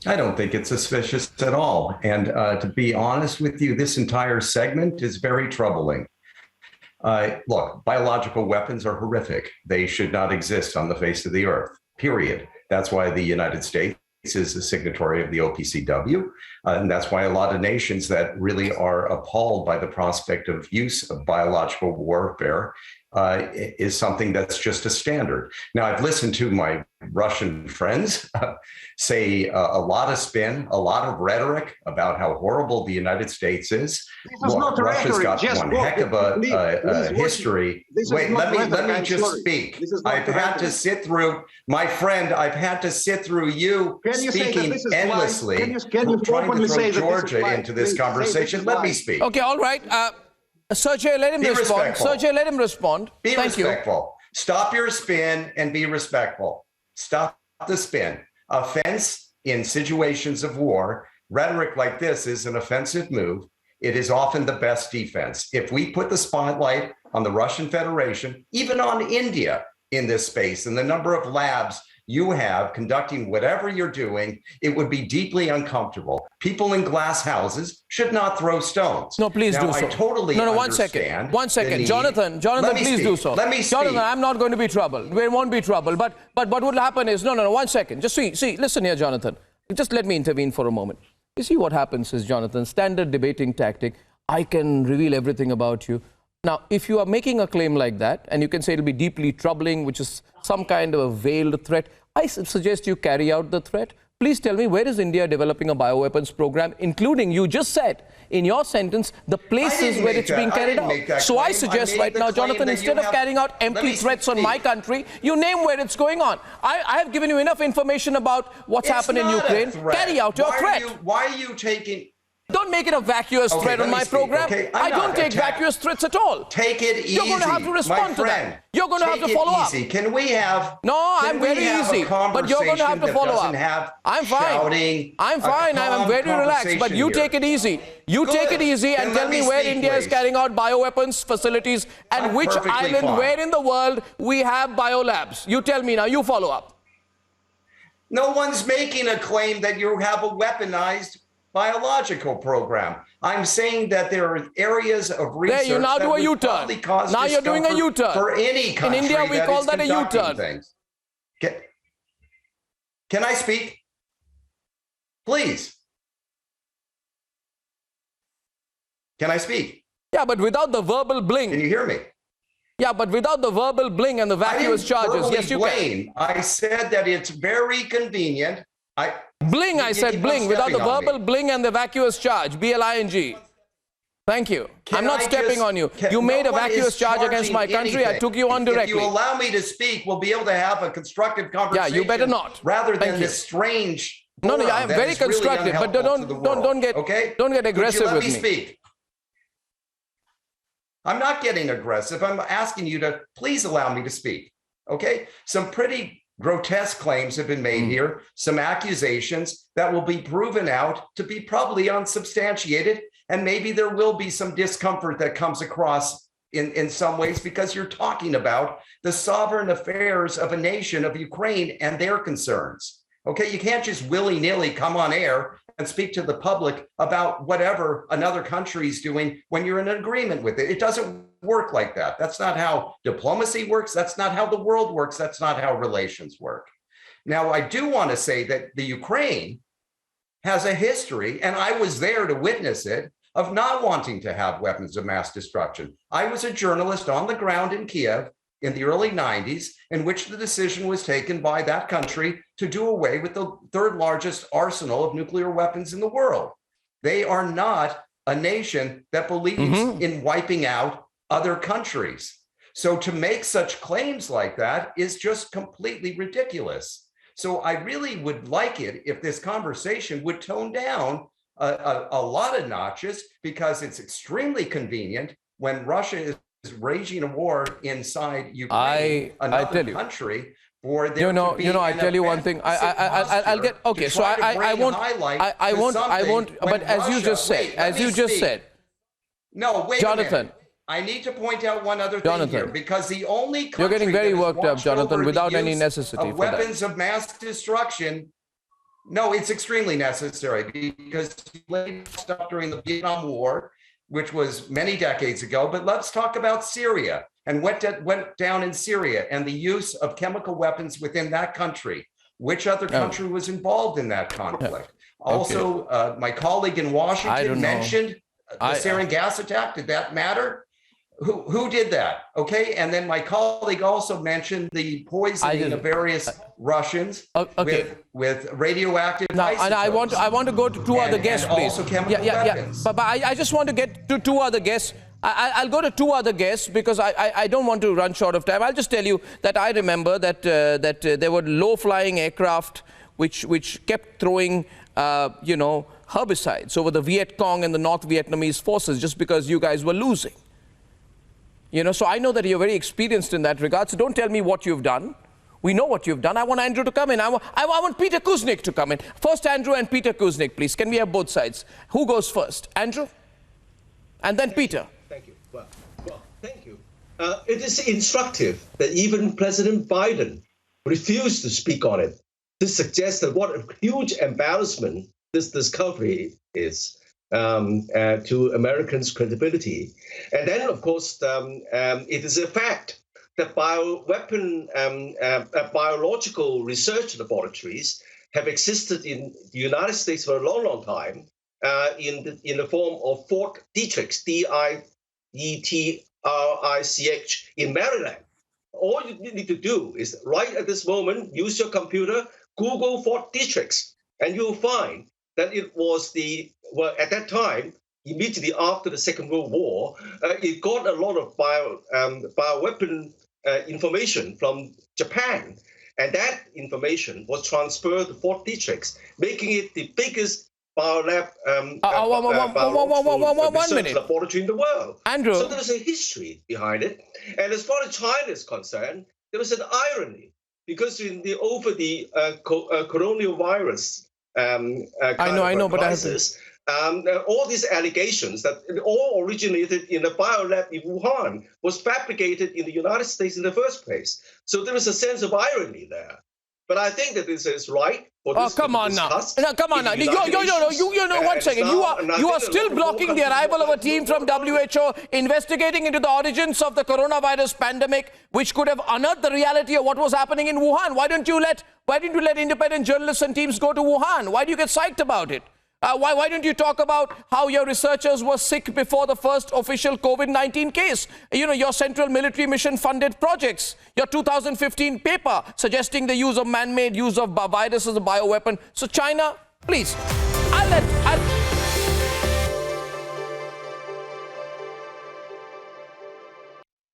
I don't think it's suspicious at all. And to be honest with you, this entire segment is very troubling. Look, biological weapons are horrific. They should not exist on the face of the earth, period. That's why the United States is a signatory of the OPCW. And that's why a lot of nations that really are appalled by the prospect of use of biological warfare is something that's just a standard. Now, I've listened to my Russian friends say a lot of spin, a lot of rhetoric about how horrible the United States is. Look, Russia's got one heck of a history. Wait, let me just speak. I've had to sit through, my friend, I've had to sit through you speaking endlessly, trying to throw Georgia into this conversation. Let me speak. Okay, all right. Sergey, let him respond. Sergey, let him respond. Be respectful. Stop your spin and be respectful. Stop the spin. Offense in situations of war, rhetoric like this is an offensive move. It is often the best defense. If we put the spotlight on the Russian Federation, even on India in this space, and the number of labs you have conducting whatever you're doing, it would be deeply uncomfortable. People in glass houses should not throw stones. No, please do so. I totally No, understand. One second. Jonathan, please do so. Let me speak. Jonathan, I'm not going to be troubled. There won't be trouble. But what will happen is, no, 1 second. Just see, listen here, Jonathan. Just let me intervene for a moment. You see what happens is, Jonathan, standard debating tactic. I can reveal everything about you. Now, if you are making a claim like that, and you can say it'll be deeply troubling, which is some kind of a veiled threat, I suggest you carry out the threat. Please tell me, where is India developing a bioweapons program, including, you just said in your sentence, the places where it's being carried out. So I suggest right now, Jonathan, instead of carrying out empty threats on my country, you name where it's going on. I have given you enough information about what's happened in Ukraine. Carry out your threat. Why are you taking... Don't make it a vacuous threat on my program. Okay, I don't take vacuous threats at all. Take it easy. You're going to have to respond to that. You're going to have to follow up. Can we have... No, I'm very easy. But you're going to have to follow up. I'm fine. I'm fine. I'm very relaxed. But you take it easy. You take it easy and tell me where India is carrying out bioweapons facilities and which island, where in the world we have biolabs. You tell me now. You follow up. No one's making a claim that you have a weaponized biological program. I'm saying that there are areas of research there you now do a U-turn. Now you're doing a U-turn. For any country. In India, we call that a U-turn. Can I speak? Please. Can I speak? Yeah, but without the verbal bling. Can you hear me? Yeah, but without the verbal bling and the vacuous charges. Yes, you can. I said that it's very convenient. Bling, I said bling, without the verbal bling and the vacuous charge, B-L-I-N-G. Thank you. I'm not stepping on you. You made a vacuous charge against my country. I took you on directly. If you allow me to speak, we'll be able to have a constructive conversation. Yeah, you better not. Rather than this strange... No, I am very constructive, but don't get aggressive with me. Let me speak. I'm not getting aggressive. I'm asking you to please allow me to speak. Okay? Some pretty grotesque claims have been made here, some accusations that will be proven out to be probably unsubstantiated, and maybe there will be some discomfort that comes across in some ways because you're talking about the sovereign affairs of a nation of Ukraine and their concerns. Okay, you can't just willy-nilly come on air and speak to the public about whatever another country is doing when you're in agreement with it. It doesn't work like that. That's not how diplomacy works. That's not how the world works. That's not how relations work. Now, I do want to say that the Ukraine has a history, and I was there to witness it, of not wanting to have weapons of mass destruction. I was a journalist on the ground in Kiev in the early 90s, in which the decision was taken by that country to do away with the third largest arsenal of nuclear weapons in the world. They are not a nation that believes in wiping out other countries. So to make such claims like that is just completely ridiculous. So I really would like it if this conversation would tone down a lot of notches, because it's extremely convenient when Russia is raging a war inside Ukraine, another country, for there to be I tell you one thing. I'll get okay. So I won't. But as you just said, no, wait, Jonathan. I need to point out one other thing here, because the only country you're getting very that worked up, Jonathan, without any necessity of weapons of mass destruction No, it's extremely necessary because you laid stuff during the Vietnam War, which was many decades ago. But let's talk about Syria and what went down in Syria and the use of chemical weapons within that country. Which other country was involved in that conflict? Also, my colleague in Washington mentioned the sarin gas attack. Did that matter? Who did that? Okay, and then my colleague also mentioned the poisoning of various Russians with radioactive isotopes. And I want to go to two other guests, please. Also chemical weapons. But I just want to get to two other guests. I'll go to two other guests because I don't want to run short of time. I'll just tell you that I remember that there were low-flying aircraft which kept throwing herbicides over the Viet Cong and the North Vietnamese forces just because you guys were losing. So I know that you're very experienced in that regard. So don't tell me what you've done. We know what you've done. I want Andrew to come in. I want Peter Kuznick to come in. First Andrew and Peter Kuznick, please. Can we have both sides? Who goes first? Andrew? And then Peter. Thank you. Well, thank you. It is instructive that even President Biden refused to speak on it. This suggests that what a huge embarrassment this discovery is to Americans' credibility. And then, of course, it is a fact that biological research laboratories have existed in the United States for a long, long time in the form of Fort Detrick, D-I-E-T-R-I-C-H, in Maryland. All you need to do is right at this moment, use your computer, Google Fort Detrick, and you'll find that it was at that time, immediately after the Second World War, it got a lot of bioweapon information from Japan. And that information was transferred to Fort Detrick, making it the biggest biolab research laboratory in the world. Andrew. So there's a history behind it. And as far as China is concerned, there was an irony, because over the coronavirus crisis, all these allegations that it all originated in a biolab in Wuhan was fabricated in the United States in the first place. So there is a sense of irony there. But I think that this is right. Come on now. Come on now. You know, 1 second. You are still blocking the arrival of a team from WHO investigating into the origins of the coronavirus pandemic, which could have unearthed the reality of what was happening in Wuhan. Why didn't you let independent journalists and teams go to Wuhan? Why do you get psyched about it? Why don't you talk about how your researchers were sick before the first official COVID-19 case? Your Central Military Mission funded projects, your 2015 paper suggesting the use of man-made use of virus as a bioweapon. So China, please, I'll